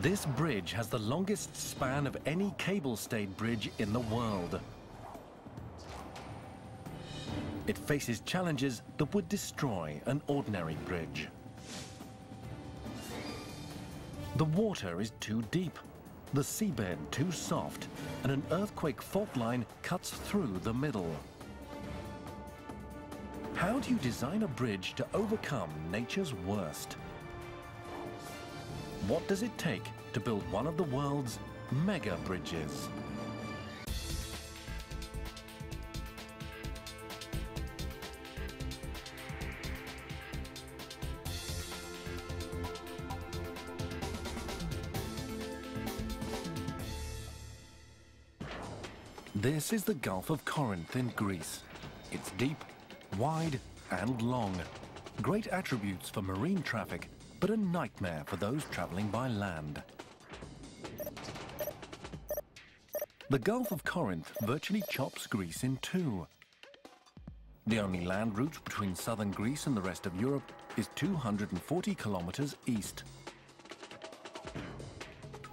This bridge has the longest span of any cable-stayed bridge in the world. It faces challenges that would destroy an ordinary bridge. The water is too deep, the seabed too soft, and an earthquake fault line cuts through the middle. How do you design a bridge to overcome nature's worst? What does it take to build one of the world's mega bridges? This is the Gulf of Corinth in Greece. It's deep, wide and long. Great attributes for marine traffic, but a nightmare for those traveling by land. The Gulf of Corinth virtually chops Greece in two. The only land route between southern Greece and the rest of Europe is 240 kilometers east.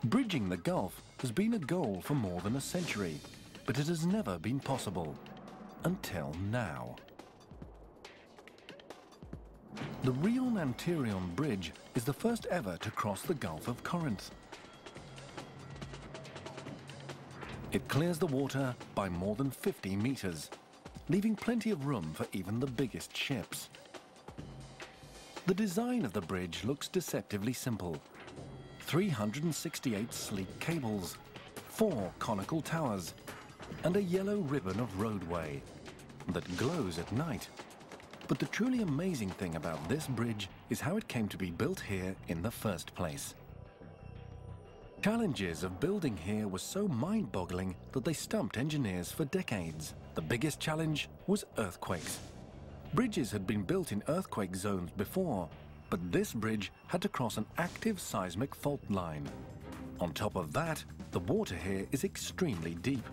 Bridging the Gulf has been a goal for more than a century, but it has never been possible, until now. The Rion-Antirion bridge is the first ever to cross the Gulf of Corinth. It clears the water by more than 50 meters, leaving plenty of room for even the biggest ships. The design of the bridge looks deceptively simple. 368 sleek cables, 4 conical towers, and a yellow ribbon of roadway that glows at night. But the truly amazing thing about this bridge is how it came to be built here in the first place. Challenges of building here were so mind-boggling that they stumped engineers for decades. The biggest challenge was earthquakes. Bridges had been built in earthquake zones before, but this bridge had to cross an active seismic fault line. On top of that, the water here is extremely deep,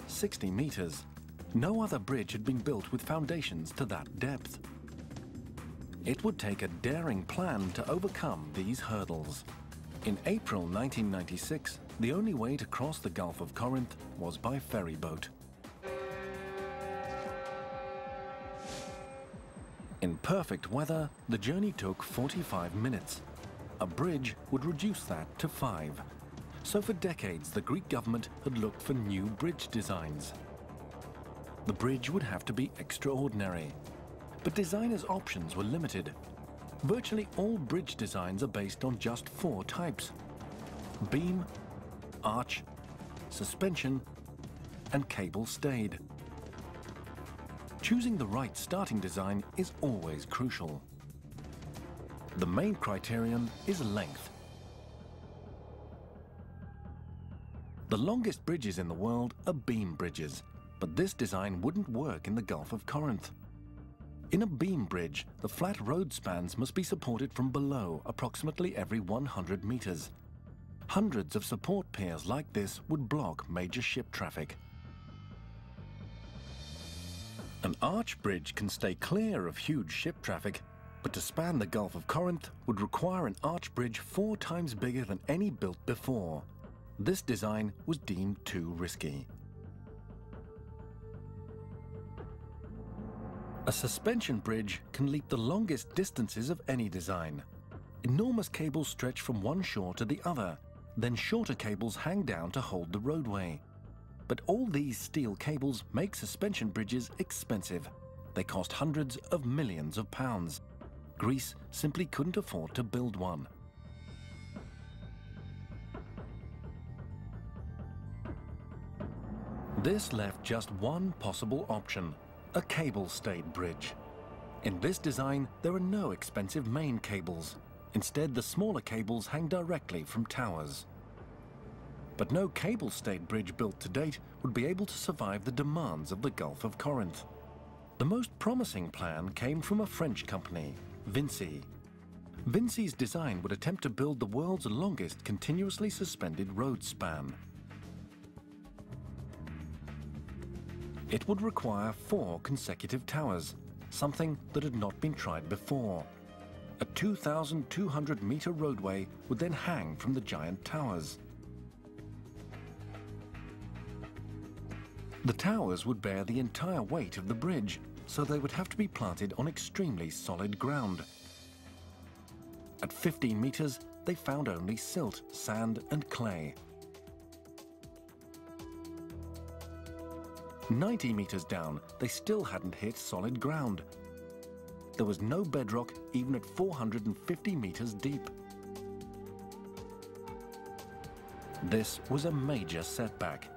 60 meters. No other bridge had been built with foundations to that depth. It would take a daring plan to overcome these hurdles. In April 1996, the only way to cross the Gulf of Corinth was by ferry boat. In perfect weather, the journey took 45 minutes. A bridge would reduce that to 5. So for decades, the Greek government had looked for new bridge designs. The bridge would have to be extraordinary, but designers' options were limited. Virtually all bridge designs are based on just 4 types: beam, arch, suspension, and cable stayed. Choosing the right starting design is always crucial. The main criterion is length. The longest bridges in the world are beam bridges, but this design wouldn't work in the Gulf of Corinth. In a beam bridge, the flat road spans must be supported from below approximately every 100 meters. Hundreds of support piers like this would block major ship traffic. An arch bridge can stay clear of huge ship traffic, but to span the Gulf of Corinth would require an arch bridge 4 times bigger than any built before. This design was deemed too risky. A suspension bridge can leap the longest distances of any design. Enormous cables stretch from one shore to the other, then shorter cables hang down to hold the roadway. But all these steel cables make suspension bridges expensive. They cost hundreds of millions of pounds. Greece simply couldn't afford to build one. This left just one possible option: a cable-stayed bridge. In this design, there are no expensive main cables. Instead, the smaller cables hang directly from towers. But no cable-stayed bridge built to date would be able to survive the demands of the Gulf of Corinth. The most promising plan came from a French company, Vinci. Vinci's design would attempt to build the world's longest continuously suspended road span. It would require 4 consecutive towers, something that had not been tried before. A 2,200-meter roadway would then hang from the giant towers. The towers would bear the entire weight of the bridge, so they would have to be planted on extremely solid ground. At 15 meters, they found only silt, sand, and clay. 90 meters down, they still hadn't hit solid ground. There was no bedrock even at 450 meters deep. This was a major setback.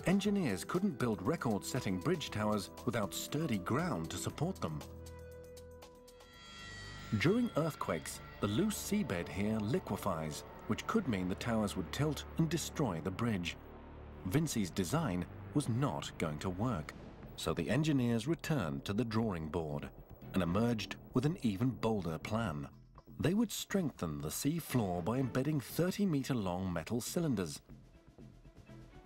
Engineers couldn't build record-setting bridge towers without sturdy ground to support them. During earthquakes, the loose seabed here liquefies, which could mean the towers would tilt and destroy the bridge. Vinci's design was not going to work, so the engineers returned to the drawing board and emerged with an even bolder plan. They would strengthen the sea floor by embedding 30-meter-long metal cylinders,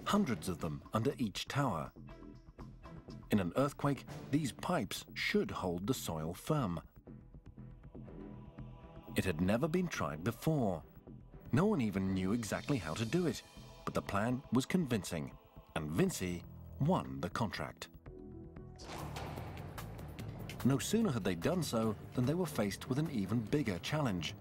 hundreds of them under each tower. In an earthquake, these pipes should hold the soil firm. It had never been tried before. No one even knew exactly how to do it, but the plan was convincing, and Vinci won the contract. No sooner had they done so than they were faced with an even bigger challenge.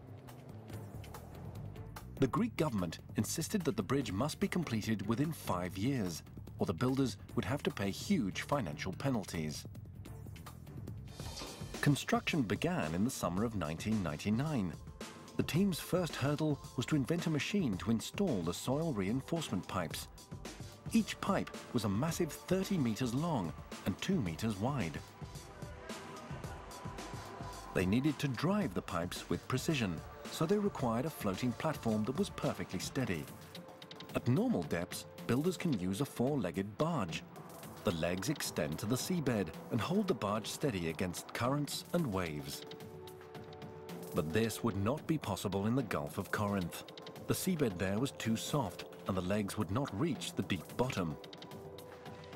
The Greek government insisted that the bridge must be completed within 5 years, or the builders would have to pay huge financial penalties. Construction began in the summer of 1999. The team's first hurdle was to invent a machine to install the soil reinforcement pipes. Each pipe was a massive 30 meters long and 2 meters wide. They needed to drive the pipes with precision, so they required a floating platform that was perfectly steady. At normal depths, builders can use a 4-legged barge. The legs extend to the seabed and hold the barge steady against currents and waves. But this would not be possible in the Gulf of Corinth. The seabed there was too soft and the legs would not reach the deep bottom.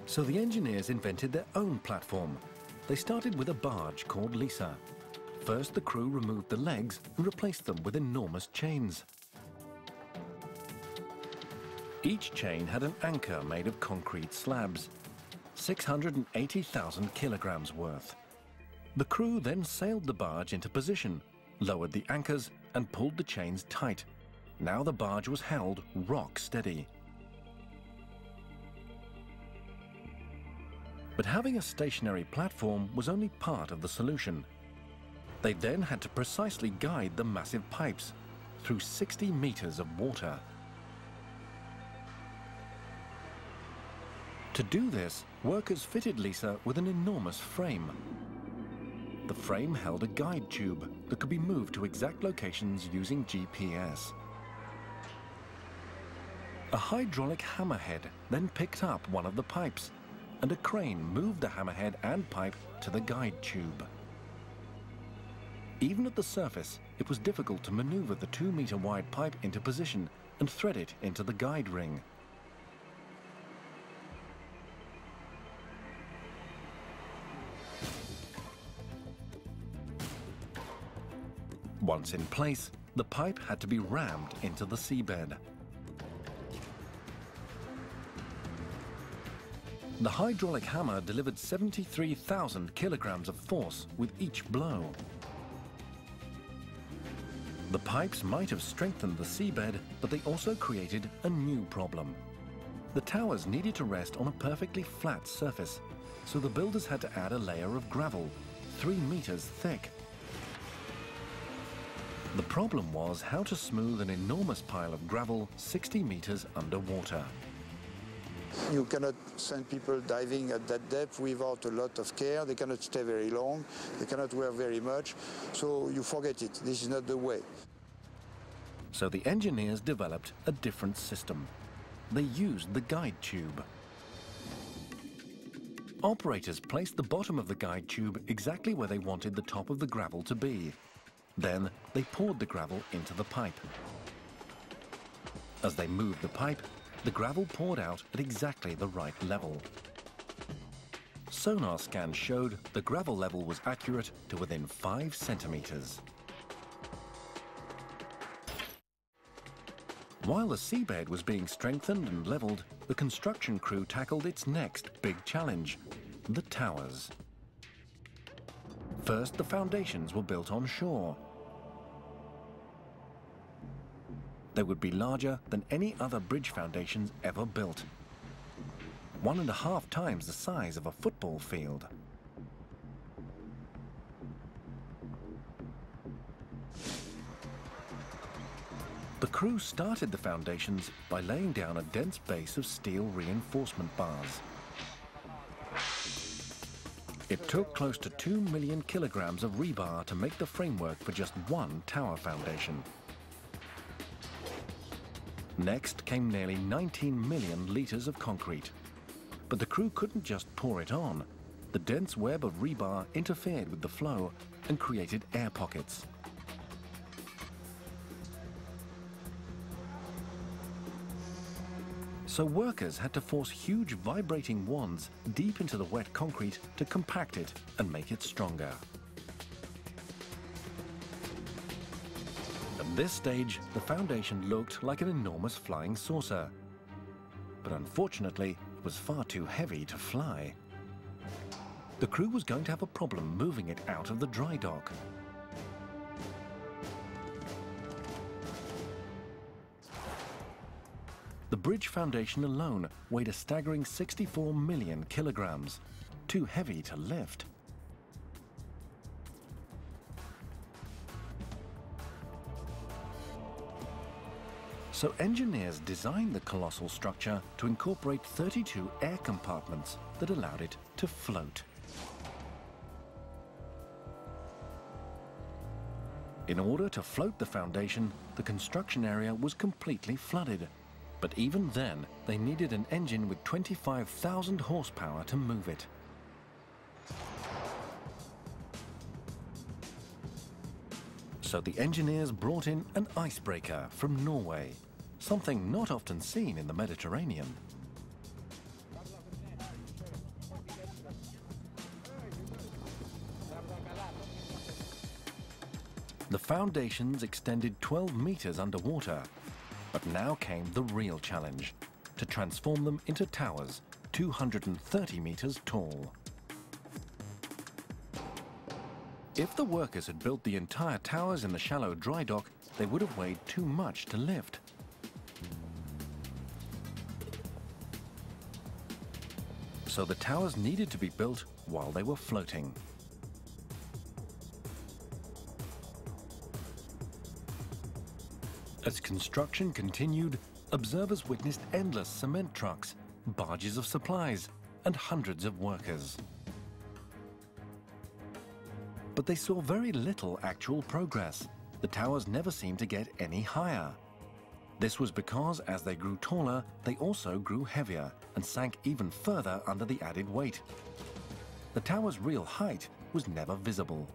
So the engineers invented their own platform. They started with a barge called Lisa. First, the crew removed the legs and replaced them with enormous chains. Each chain had an anchor made of concrete slabs, 680,000 kilograms worth. The crew then sailed the barge into position, lowered the anchors, and pulled the chains tight. Now the barge was held rock steady. But having a stationary platform was only part of the solution. They then had to precisely guide the massive pipes through 60 meters of water. To do this, workers fitted Lisa with an enormous frame. The frame held a guide tube that could be moved to exact locations using GPS. A hydraulic hammerhead then picked up one of the pipes, and a crane moved the hammerhead and pipe to the guide tube. Even at the surface, it was difficult to maneuver the 2-meter-wide pipe into position and thread it into the guide ring. Once in place, the pipe had to be rammed into the seabed. The hydraulic hammer delivered 73,000 kilograms of force with each blow. The pipes might have strengthened the seabed, but they also created a new problem. The towers needed to rest on a perfectly flat surface, so the builders had to add a layer of gravel, 3 meters thick. The problem was how to smooth an enormous pile of gravel 60 meters underwater. You cannot send people diving at that depth without a lot of care. They cannot stay very long. They cannot wear very much. So you forget it. This is not the way. So the engineers developed a different system. They used the guide tube. Operators placed the bottom of the guide tube exactly where they wanted the top of the gravel to be. Then they poured the gravel into the pipe. As they moved the pipe, the gravel poured out at exactly the right level. Sonar scans showed the gravel level was accurate to within 5 centimeters. While the seabed was being strengthened and leveled, the construction crew tackled its next big challenge, the towers. First, the foundations were built on shore. They would be larger than any other bridge foundations ever built. 1.5 times the size of a football field. The crew started the foundations by laying down a dense base of steel reinforcement bars. It took close to 2 million kilograms of rebar to make the framework for just one tower foundation. Next came nearly 19 million litres of concrete. But the crew couldn't just pour it on. The dense web of rebar interfered with the flow and created air pockets. So workers had to force huge vibrating wands deep into the wet concrete to compact it and make it stronger. At this stage, the foundation looked like an enormous flying saucer. But unfortunately, it was far too heavy to fly. The crew was going to have a problem moving it out of the dry dock. The bridge foundation alone weighed a staggering 64 million kilograms, too heavy to lift. So engineers designed the colossal structure to incorporate 32 air compartments that allowed it to float. In order to float the foundation, the construction area was completely flooded. But even then, they needed an engine with 25,000 horsepower to move it. So the engineers brought in an icebreaker from Norway, something not often seen in the Mediterranean. The foundations extended 12 meters underwater. But now came the real challenge, to transform them into towers 230 meters tall. If the workers had built the entire towers in the shallow dry dock, they would have weighed too much to lift. So the towers needed to be built while they were floating. As construction continued, observers witnessed endless cement trucks, barges of supplies, and hundreds of workers. But they saw very little actual progress. The towers never seemed to get any higher. This was because as they grew taller, they also grew heavier and sank even further under the added weight. The tower's real height was never visible.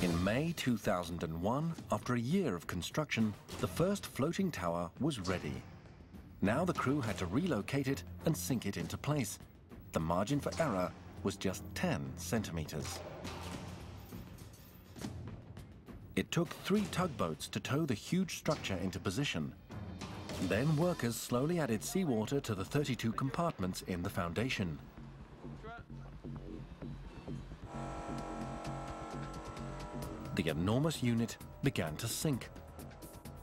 In May 2001, after a year of construction, the first floating tower was ready. Now the crew had to relocate it and sink it into place. The margin for error was just 10 centimeters. It took 3 tugboats to tow the huge structure into position. Then workers slowly added seawater to the 32 compartments in the foundation. The enormous unit began to sink.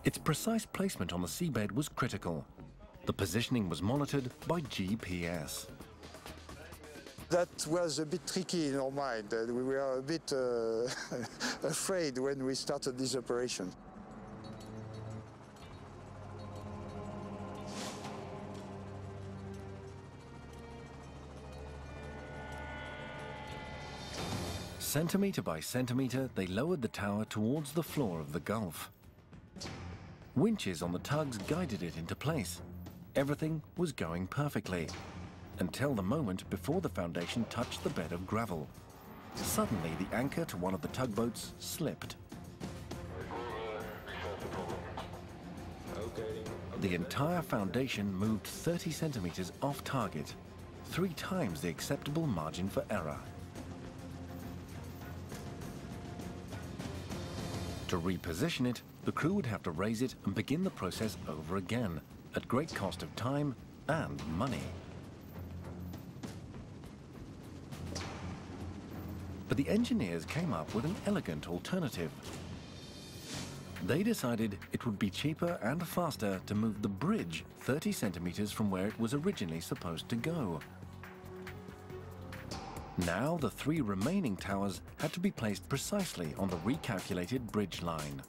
Its precise placement on the seabed was critical. The positioning was monitored by GPS. That was a bit tricky in our mind. We were a bit afraid when we started this operation. Centimeter by centimeter, they lowered the tower towards the floor of the Gulf. Winches on the tugs guided it into place. Everything was going perfectly, until the moment before the foundation touched the bed of gravel. Suddenly, the anchor to one of the tugboats slipped. The entire foundation moved 30 centimeters off target. 3 times the acceptable margin for error. To reposition it, the crew would have to raise it and begin the process over again, at great cost of time and money. But the engineers came up with an elegant alternative. They decided it would be cheaper and faster to move the bridge 30 centimeters from where it was originally supposed to go. Now the 3 remaining towers had to be placed precisely on the recalculated bridge line.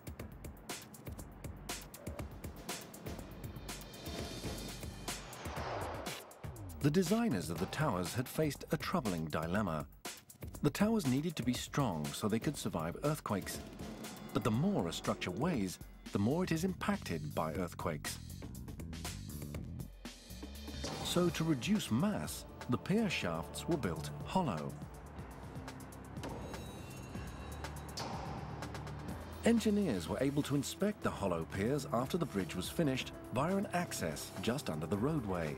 The designers of the towers had faced a troubling dilemma. The towers needed to be strong so they could survive earthquakes. But the more a structure weighs, the more it is impacted by earthquakes. So to reduce mass, the pier shafts were built hollow. Engineers were able to inspect the hollow piers after the bridge was finished via an access just under the roadway.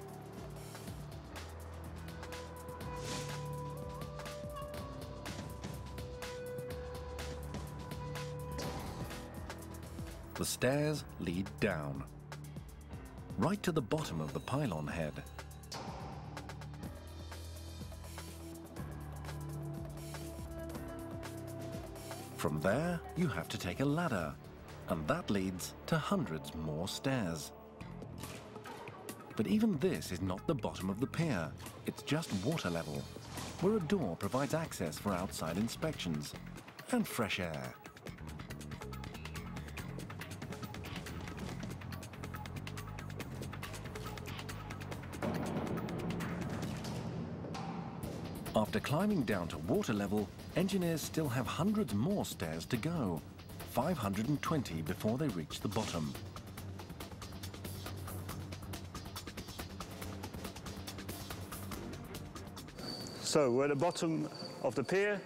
The stairs lead down, right to the bottom of the pylon head. From there, you have to take a ladder, and that leads to hundreds more stairs. But even this is not the bottom of the pier, it's just water level, where a door provides access for outside inspections and fresh air. After climbing down to water level, engineers still have hundreds more stairs to go, 520 before they reach the bottom. So we're at the bottom of the pier.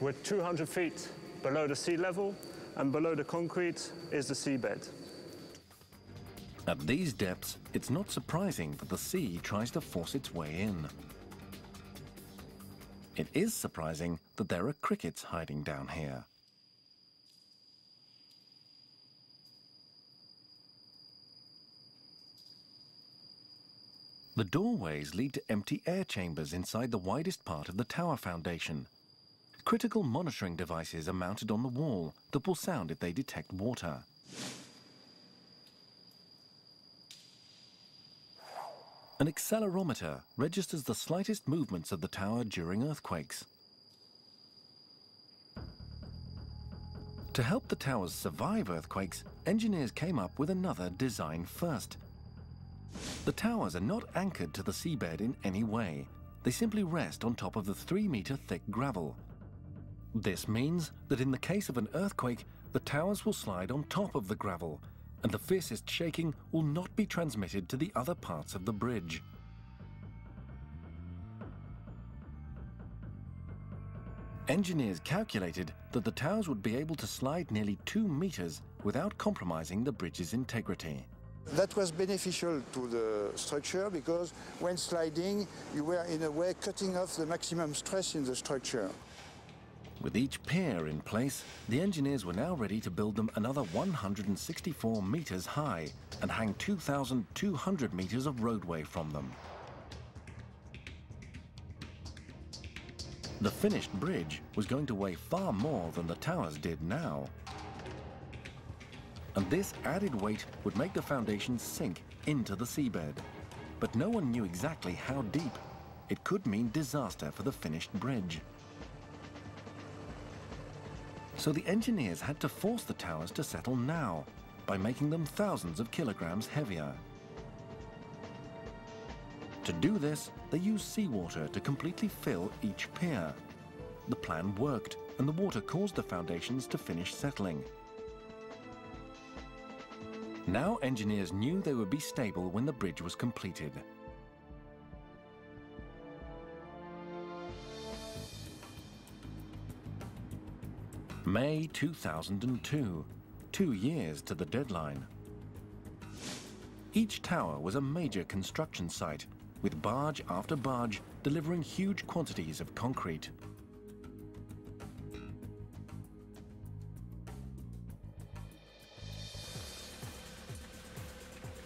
We're 200 feet below the sea level, and below the concrete is the seabed. At these depths, it's not surprising that the sea tries to force its way in. It is surprising that there are crickets hiding down here. The doorways lead to empty air chambers inside the widest part of the tower foundation. Critical monitoring devices are mounted on the wall that will sound if they detect water. An accelerometer registers the slightest movements of the tower during earthquakes. To help the towers survive earthquakes, engineers came up with another design first. The towers are not anchored to the seabed in any way. They simply rest on top of the 3-meter thick gravel. This means that in the case of an earthquake, the towers will slide on top of the gravel, and the fiercest shaking will not be transmitted to the other parts of the bridge. Engineers calculated that the towers would be able to slide nearly 2 meters without compromising the bridge's integrity. That was beneficial to the structure because when sliding, you were in a way cutting off the maximum stress in the structure. With each pier in place, the engineers were now ready to build them another 164 meters high and hang 2,200 meters of roadway from them. The finished bridge was going to weigh far more than the towers did now. And this added weight would make the foundation sink into the seabed. But no one knew exactly how deep. It could mean disaster for the finished bridge. So the engineers had to force the towers to settle now by making them thousands of kilograms heavier. To do this, they used seawater to completely fill each pier. The plan worked, and the water caused the foundations to finish settling. Now engineers knew they would be stable when the bridge was completed. May 2002, 2 years to the deadline. Each tower was a major construction site, with barge after barge delivering huge quantities of concrete.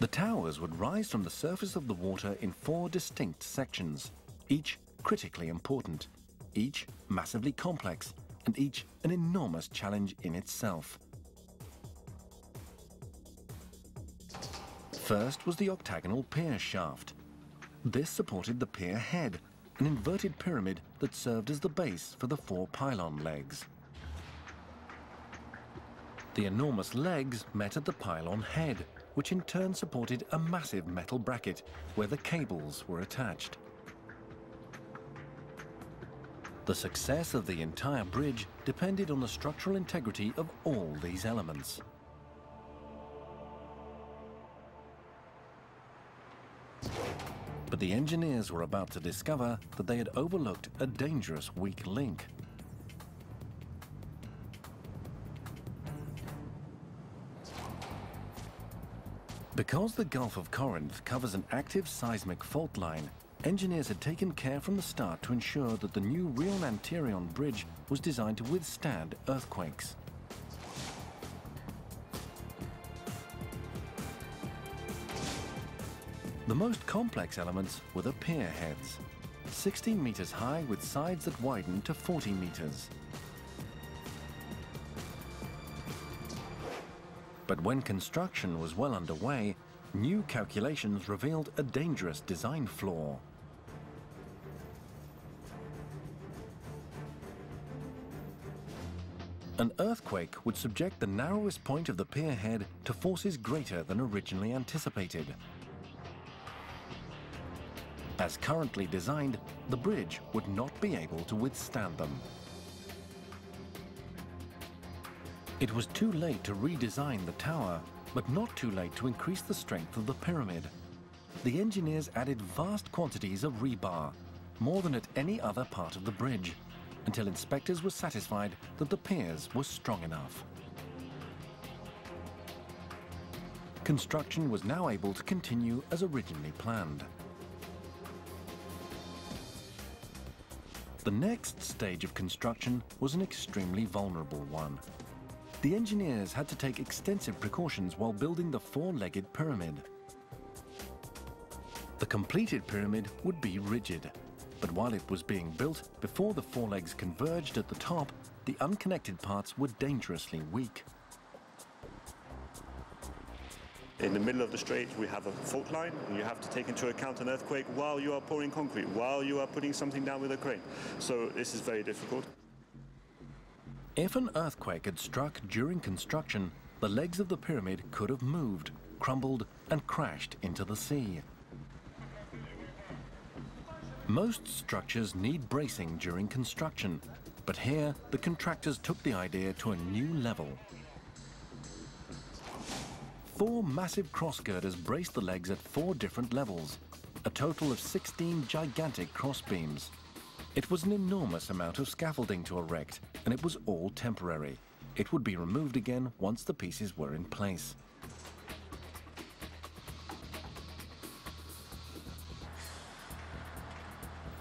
The towers would rise from the surface of the water in 4 distinct sections, each critically important, each massively complex, and each an enormous challenge in itself. First was the octagonal pier shaft. This supported the pier head, an inverted pyramid that served as the base for the 4 pylon legs. The enormous legs met at the pylon head, which in turn supported a massive metal bracket where the cables were attached. The success of the entire bridge depended on the structural integrity of all these elements. But the engineers were about to discover that they had overlooked a dangerous weak link. Because the Gulf of Corinth covers an active seismic fault line, engineers had taken care from the start to ensure that the new Rion-Antirion bridge was designed to withstand earthquakes. The most complex elements were the pier heads, 16 meters high with sides that widened to 40 meters. But when construction was well underway, new calculations revealed a dangerous design flaw. An earthquake would subject the narrowest point of the pier head to forces greater than originally anticipated. As currently designed, the bridge would not be able to withstand them. It was too late to redesign the tower, but not too late to increase the strength of the pyramid. The engineers added vast quantities of rebar, more than at any other part of the bridge, until inspectors were satisfied that the piers were strong enough. Construction was now able to continue as originally planned. The next stage of construction was an extremely vulnerable one. The engineers had to take extensive precautions while building the 4-legged pyramid. The completed pyramid would be rigid, but while it was being built, before the 4 legs converged at the top, the unconnected parts were dangerously weak. In the middle of the strait, we have a fault line, and you have to take into account an earthquake while you are pouring concrete, while you are putting something down with a crane. So this is very difficult. If an earthquake had struck during construction, the legs of the pyramid could have moved, crumbled, and crashed into the sea. Most structures need bracing during construction, but here the contractors took the idea to a new level. 4 massive cross girders braced the legs at 4 different levels, a total of 16 gigantic cross beams. It was an enormous amount of scaffolding to erect, and it was all temporary. It would be removed again once the pieces were in place.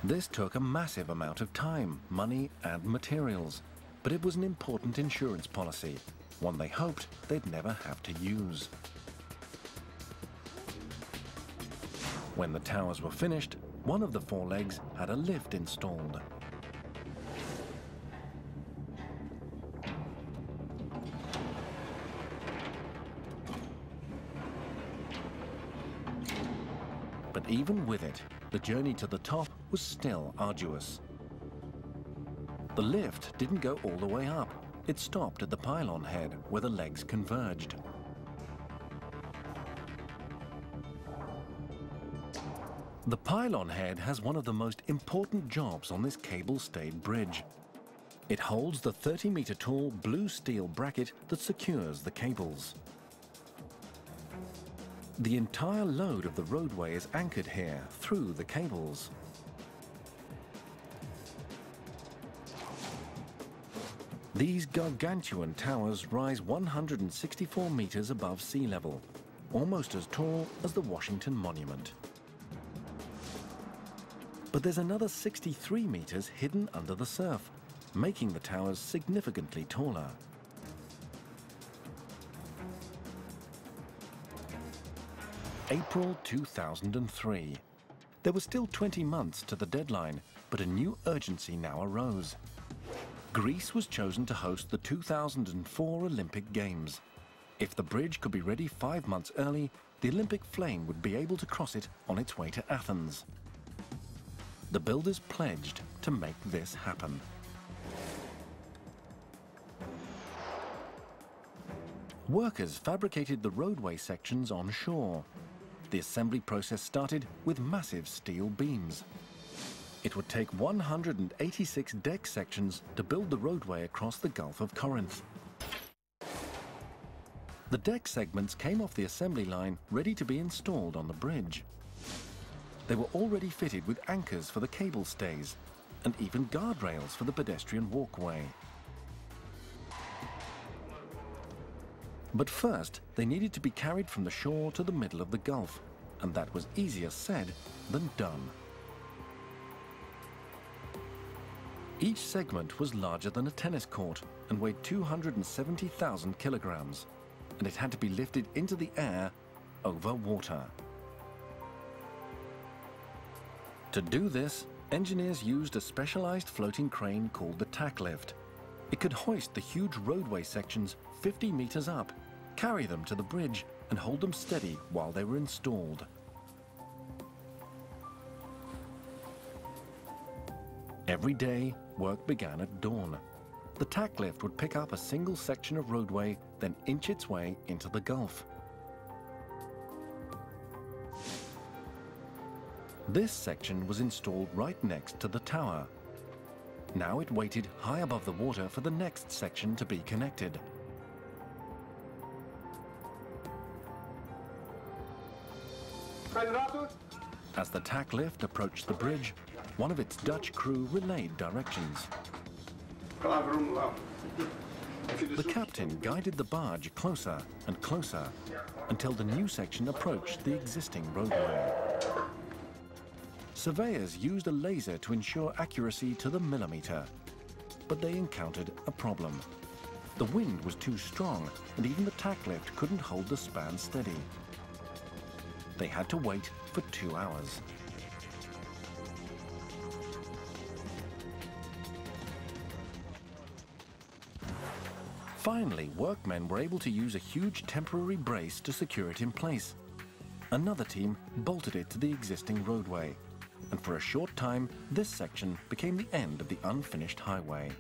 This took a massive amount of time, money, and materials, but it was an important insurance policy, one they hoped they'd never have to use. When the towers were finished, one of the 4 legs had a lift installed. But even with it, the journey to the top was still arduous. The lift didn't go all the way up. It stopped at the pylon head where the legs converged. The pylon head has one of the most important jobs on this cable-stayed bridge. It holds the 30-meter tall blue steel bracket that secures the cables. The entire load of the roadway is anchored here through the cables. These gargantuan towers rise 164 meters above sea level, almost as tall as the Washington Monument. But there's another 63 meters hidden under the surf, making the towers significantly taller. April 2003. There were still 20 months to the deadline, but a new urgency now arose. Greece was chosen to host the 2004 Olympic Games. If the bridge could be ready 5 months early, the Olympic flame would be able to cross it on its way to Athens. The builders pledged to make this happen. Workers fabricated the roadway sections on shore. The assembly process started with massive steel beams. It would take 186 deck sections to build the roadway across the Gulf of Corinth. The deck segments came off the assembly line ready to be installed on the bridge. They were already fitted with anchors for the cable stays and even guardrails for the pedestrian walkway. But first, they needed to be carried from the shore to the middle of the Gulf, and that was easier said than done. Each segment was larger than a tennis court and weighed 270,000 kilograms, and it had to be lifted into the air over water. To do this, engineers used a specialized floating crane called the tack lift. It could hoist the huge roadway sections 50 meters up, carry them to the bridge, and hold them steady while they were installed. Every day, work began at dawn. The tack lift would pick up a single section of roadway, then inch its way into the Gulf. This section was installed right next to the tower. Now it waited high above the water for the next section to be connected. As the tack lift approached the bridge, one of its Dutch crew relayed directions. The captain guided the barge closer and closer until the new section approached the existing roadway. Surveyors used a laser to ensure accuracy to the millimeter, but they encountered a problem. The wind was too strong, and even the tack lift couldn't hold the span steady. They had to wait for 2 hours. Finally, workmen were able to use a huge temporary brace to secure it in place. Another team bolted it to the existing roadway, and for a short time, this section became the end of the unfinished highway.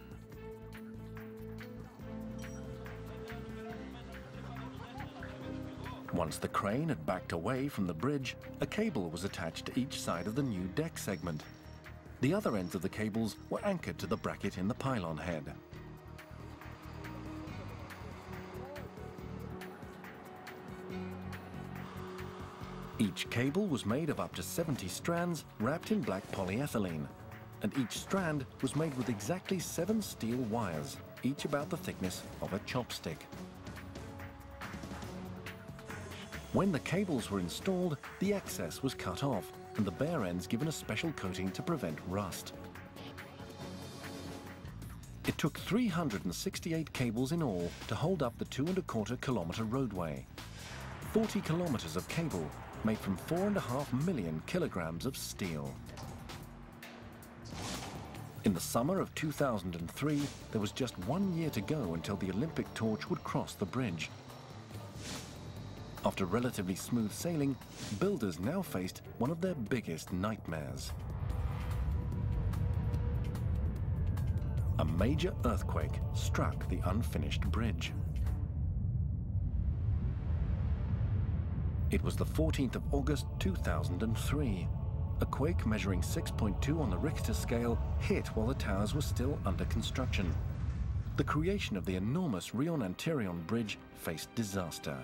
Once the crane had backed away from the bridge, a cable was attached to each side of the new deck segment. The other ends of the cables were anchored to the bracket in the pylon head. Each cable was made of up to 70 strands wrapped in black polyethylene, and each strand was made with exactly 7 steel wires, each about the thickness of a chopstick. When the cables were installed, the excess was cut off and the bare ends given a special coating to prevent rust. It took 368 cables in all to hold up the 2¼ kilometer roadway. 40 kilometers of cable made from 4.5 million kilograms of steel. In the summer of 2003, there was just 1 year to go until the Olympic torch would cross the bridge. After relatively smooth sailing, builders now faced one of their biggest nightmares. A major earthquake struck the unfinished bridge. It was the 14th of August 2003. A quake measuring 6.2 on the Richter scale hit while the towers were still under construction. The creation of the enormous Rion-Antirion bridge faced disaster.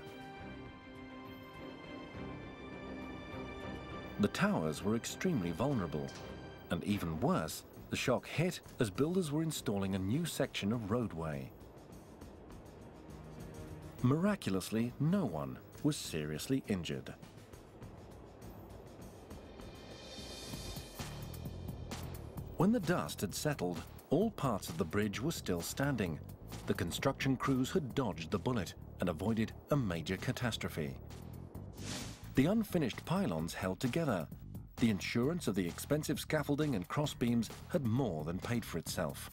The towers were extremely vulnerable, and even worse, the shock hit as builders were installing a new section of roadway. Miraculously, no one was seriously injured. When the dust had settled, all parts of the bridge were still standing. The construction crews had dodged the bullet and avoided a major catastrophe. The unfinished pylons held together. The insurance of the expensive scaffolding and crossbeams had more than paid for itself.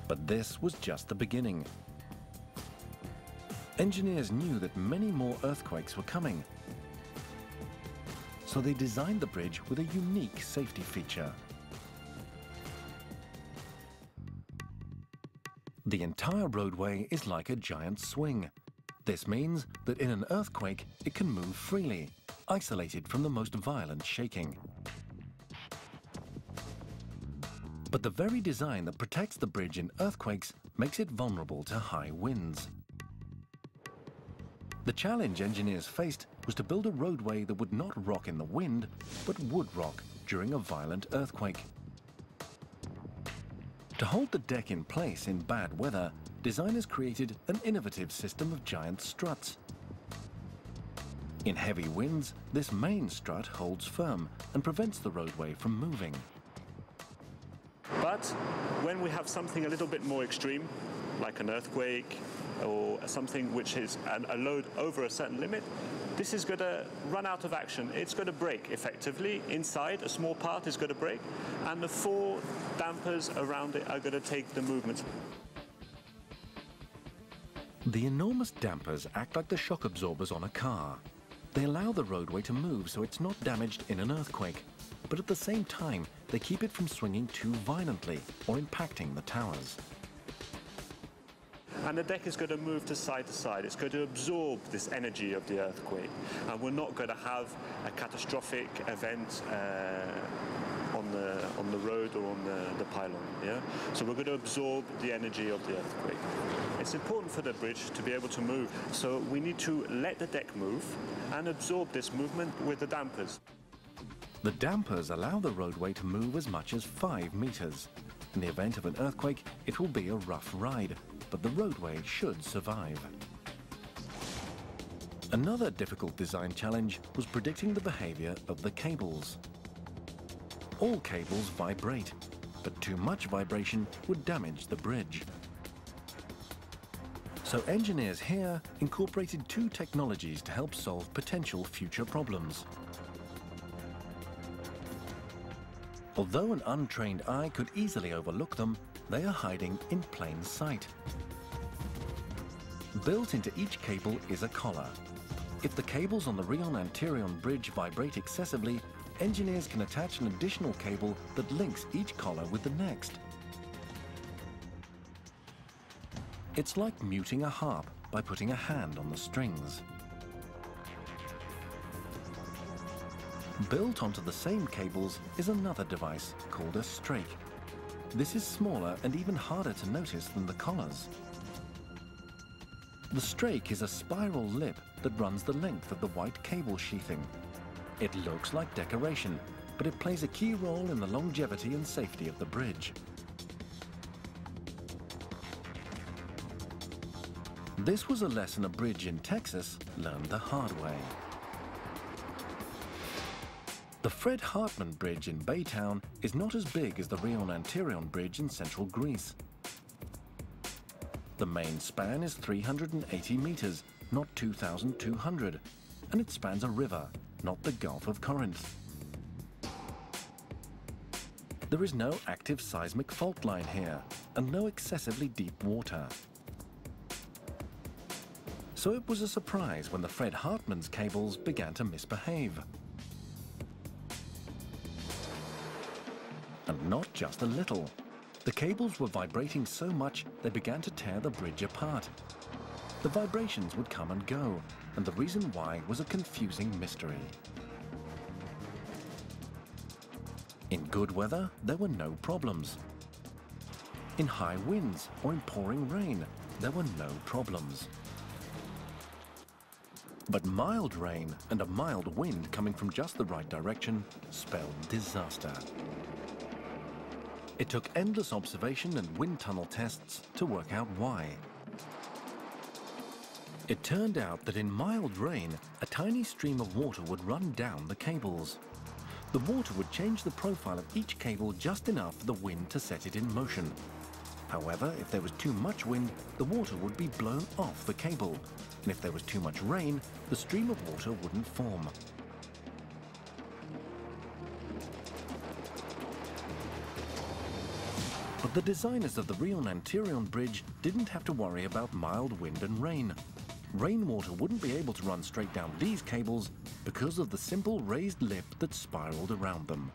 But this was just the beginning. Engineers knew that many more earthquakes were coming, so they designed the bridge with a unique safety feature. The entire roadway is like a giant swing. This means that in an earthquake, it can move freely, isolated from the most violent shaking. But the very design that protects the bridge in earthquakes makes it vulnerable to high winds. The challenge engineers faced was to build a roadway that would not rock in the wind, but would rock during a violent earthquake. To hold the deck in place in bad weather, designers created an innovative system of giant struts. In heavy winds, this main strut holds firm and prevents the roadway from moving. But when we have something a little bit more extreme, like an earthquake or something which is a load over a certain limit, this is going to run out of action. It's going to break effectively. Inside, a small part is going to break, and the four dampers around it are going to take the movement. The enormous dampers act like the shock absorbers on a car. They allow the roadway to move so it's not damaged in an earthquake, but at the same time, they keep it from swinging too violently or impacting the towers. And the deck is going to move to side. It's going to absorb this energy of the earthquake, and we're not going to have a catastrophic event on the road or on the pylon. Yeah? So we're going to absorb the energy of the earthquake. It's important for the bridge to be able to move, so we need to let the deck move and absorb this movement with the dampers. The dampers allow the roadway to move as much as 5 meters. In the event of an earthquake, it will be a rough ride, but the roadway should survive. Another difficult design challenge was predicting the behavior of the cables. All cables vibrate, but too much vibration would damage the bridge. So engineers here incorporated 2 technologies to help solve potential future problems. Although an untrained eye could easily overlook them, they are hiding in plain sight. Built into each cable is a collar. If the cables on the Rion-Antirion bridge vibrate excessively, engineers can attach an additional cable that links each collar with the next. It's like muting a harp by putting a hand on the strings. Built onto the same cables is another device called a strake. This is smaller and even harder to notice than the collars. The strake is a spiral lip that runs the length of the white cable sheathing. It looks like decoration, but it plays a key role in the longevity and safety of the bridge. This was a lesson a bridge in Texas learned the hard way. The Fred Hartman Bridge in Baytown is not as big as the Rion-Antirion Bridge in central Greece. The main span is 380 meters, not 2,200, and it spans a river, not the Gulf of Corinth. There is no active seismic fault line here, and no excessively deep water. So it was a surprise when the Fred Hartman's cables began to misbehave. And not just a little. The cables were vibrating so much they began to tear the bridge apart. The vibrations would come and go, and the reason why was a confusing mystery. In good weather, there were no problems. In high winds or in pouring rain, there were no problems. But mild rain and a mild wind coming from just the right direction spelled disaster. It took endless observation and wind tunnel tests to work out why. It turned out that in mild rain, a tiny stream of water would run down the cables. The water would change the profile of each cable just enough for the wind to set it in motion. However, if there was too much wind, the water would be blown off the cable, and if there was too much rain, the stream of water wouldn't form. But the designers of the Rion-Antirion bridge didn't have to worry about mild wind and rain. Rainwater wouldn't be able to run straight down these cables because of the simple raised lip that spiraled around them.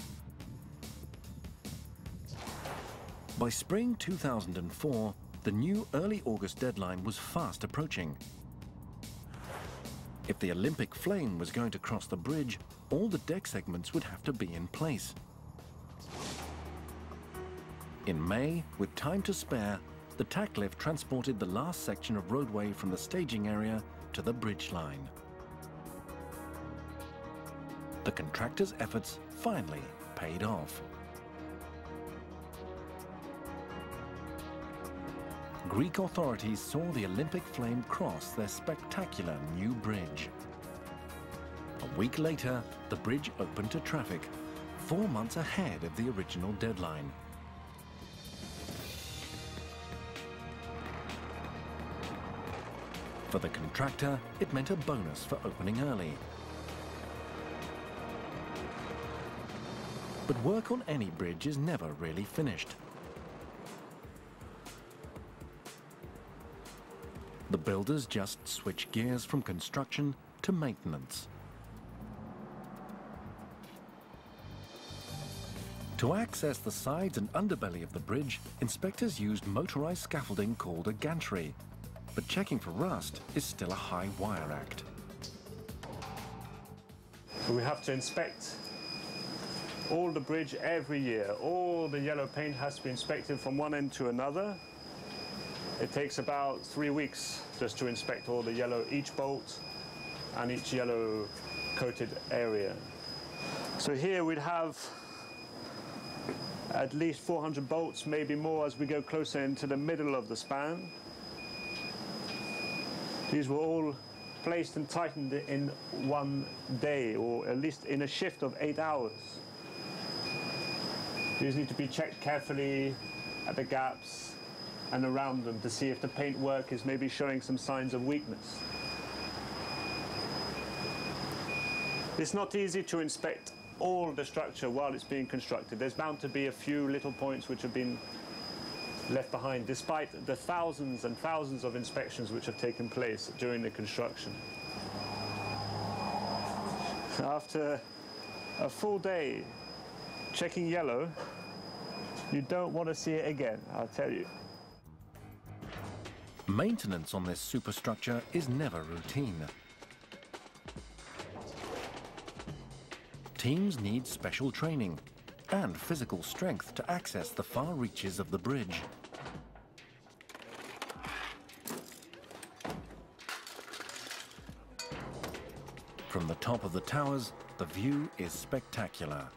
By spring 2004, the new early August deadline was fast approaching. If the Olympic flame was going to cross the bridge, all the deck segments would have to be in place. In May, with time to spare, the tack lift transported the last section of roadway from the staging area to the bridge line. The contractor's efforts finally paid off. Greek authorities saw the Olympic flame cross their spectacular new bridge. A week later, the bridge opened to traffic, 4 months ahead of the original deadline. For the contractor, it meant a bonus for opening early. But work on any bridge is never really finished. The builders just switch gears from construction to maintenance. To access the sides and underbelly of the bridge, inspectors used motorized scaffolding called a gantry. But checking for rust is still a high wire act. We have to inspect all the bridge every year. All the yellow paint has to be inspected from one end to another. It takes about 3 weeks just to inspect all the yellow, each bolt and each yellow coated area. So here we'd have at least 400 bolts, maybe more as we go closer into the middle of the span. These were all placed and tightened in one day, or at least in a shift of 8 hours. These need to be checked carefully at the gaps and around them to see if the paintwork is maybe showing some signs of weakness. It's not easy to inspect all the structure while it's being constructed. There's bound to be a few little points which have been left behind, despite the thousands and thousands of inspections which have taken place during the construction. After a full day checking yellow, you don't want to see it again, I'll tell you. Maintenance on this superstructure is never routine. Teams need special training and physical strength to access the far reaches of the bridge. From the top of the towers, the view is spectacular.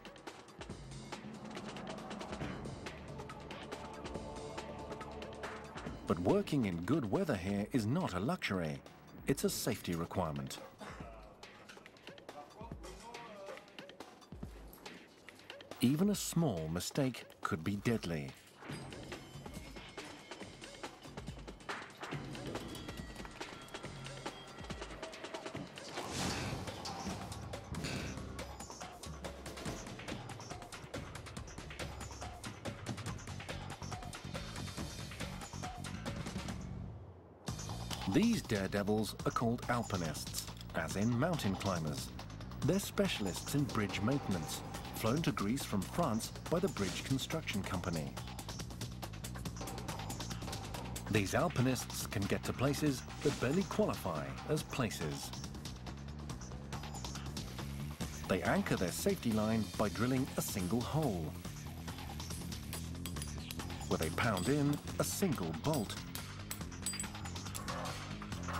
But working in good weather here is not a luxury. It's a safety requirement. Even a small mistake could be deadly. These daredevils are called alpinists, as in mountain climbers. They're specialists in bridge maintenance, flown to Greece from France by the bridge construction company. These alpinists can get to places that barely qualify as places. They anchor their safety line by drilling a single hole, where they pound in a single bolt,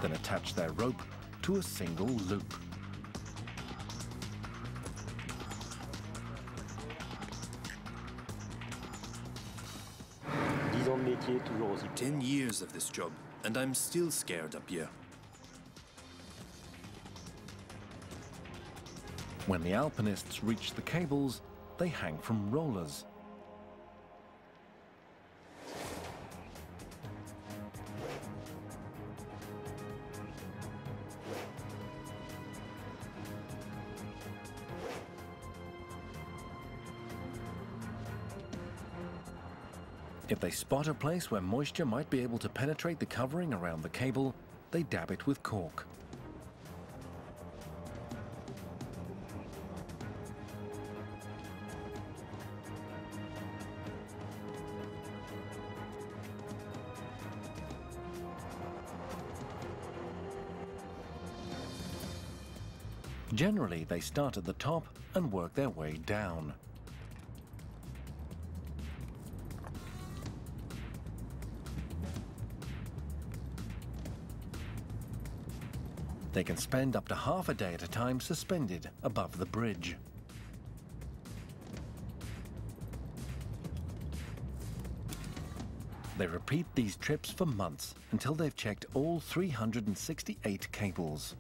then attach their rope to a single loop. 10 years of this job, and I'm still scared up here. When the alpinists reach the cables, they hang from rollers. If they spot a place where moisture might be able to penetrate the covering around the cable, they dab it with cork. Generally, they start at the top and work their way down. They can spend up to half a day at a time suspended above the bridge. They repeat these trips for months until they've checked all 368 cables.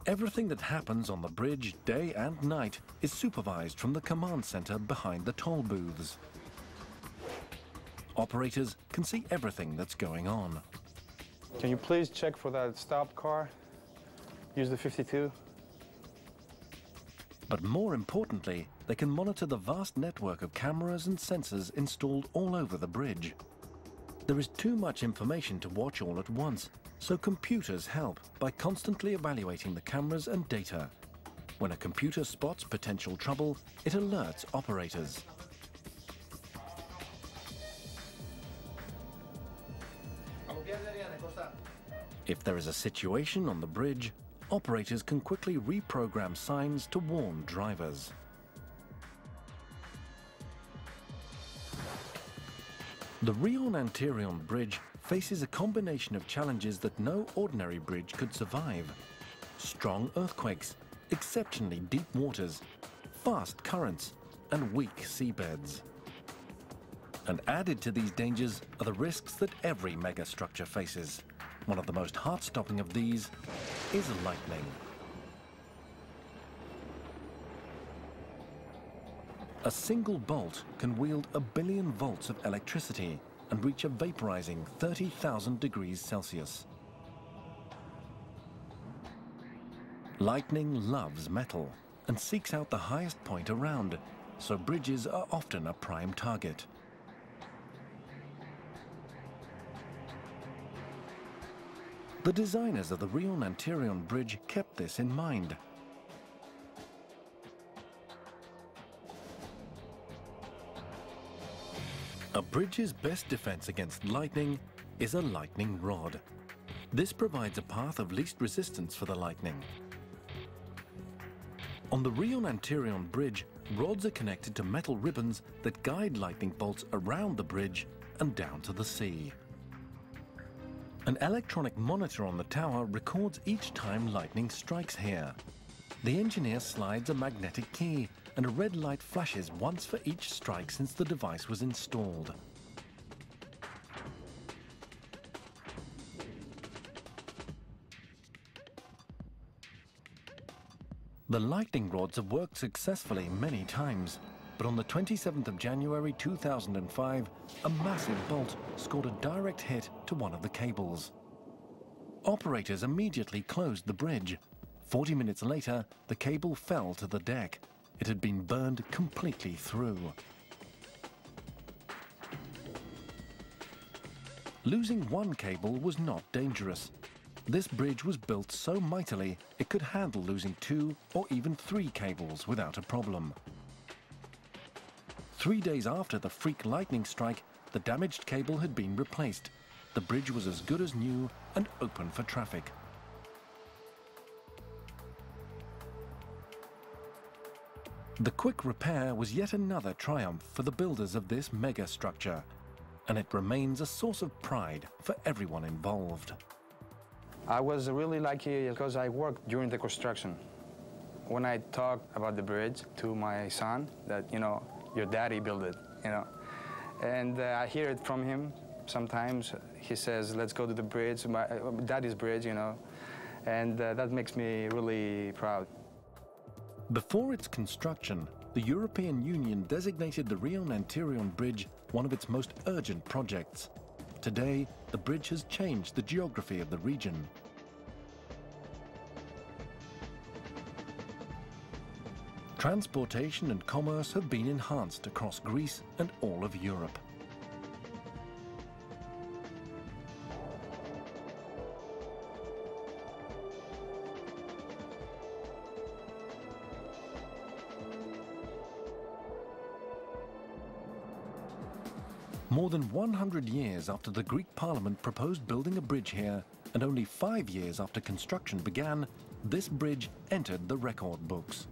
Everything that happens on the bridge, day and night, is supervised from the command center behind the toll booths. Operators can see everything that's going on. Can you please check for that stopped car? Use the 52. But more importantly, they can monitor the vast network of cameras and sensors installed all over the bridge. There is too much information to watch all at once, so computers help by constantly evaluating the cameras and data. When a computer spots potential trouble, it alerts operators. If there is a situation on the bridge, operators can quickly reprogram signs to warn drivers. The Rion-Antirion bridge faces a combination of challenges that no ordinary bridge could survive. Strong earthquakes, exceptionally deep waters, fast currents, and weak seabeds. And added to these dangers are the risks that every megastructure faces. One of the most heart-stopping of these is lightning. A single bolt can wield 1 billion volts of electricity and reach a vaporizing 30,000 degrees Celsius. Lightning loves metal and seeks out the highest point around, so bridges are often a prime target. The designers of the Rion-Antirion bridge kept this in mind. A bridge's best defense against lightning is a lightning rod. This provides a path of least resistance for the lightning. On the Rion-Antirion bridge, rods are connected to metal ribbons that guide lightning bolts around the bridge and down to the sea. An electronic monitor on the tower records each time lightning strikes here. The engineer slides a magnetic key and a red light flashes once for each strike since the device was installed. The lightning rods have worked successfully many times, but on the 27th of January 2005, a massive bolt scored a direct hit to one of the cables. Operators immediately closed the bridge. 40 minutes later, the cable fell to the deck. It had been burned completely through. Losing one cable was not dangerous. This bridge was built so mightily it could handle losing 2 or even 3 cables without a problem. 3 days after the freak lightning strike, the damaged cable had been replaced. The bridge was as good as new and open for traffic. The quick repair was yet another triumph for the builders of this mega structure, and it remains a source of pride for everyone involved. I was really lucky because I worked during the construction. when I talk about the bridge to my son, that, you know, your daddy built it, you know. And I hear it from him sometimes. He says, let's go to the bridge, my daddy's bridge, you know. And that makes me really proud. Before its construction, the European Union designated the Rion-Antirion Bridge one of its most urgent projects. Today, the bridge has changed the geography of the region. Transportation and commerce have been enhanced across Greece and all of Europe. More than 100 years after the Greek Parliament proposed building a bridge here, and only 5 years after construction began, this bridge entered the record books.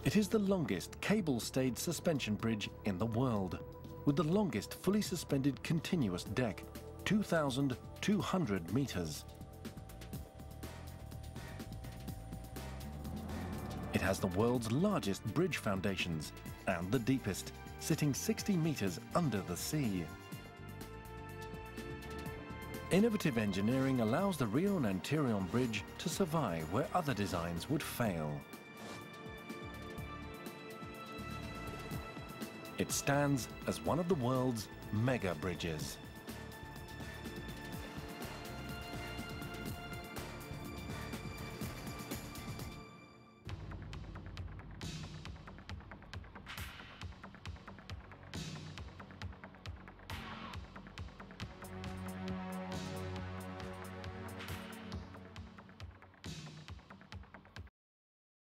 It is the longest cable-stayed suspension bridge in the world, with the longest fully suspended continuous deck, 2,200 meters. It has the world's largest bridge foundations and the deepest, sitting 60 meters under the sea. Innovative engineering allows the Rion-Antirion Bridge to survive where other designs would fail. It stands as one of the world's mega bridges.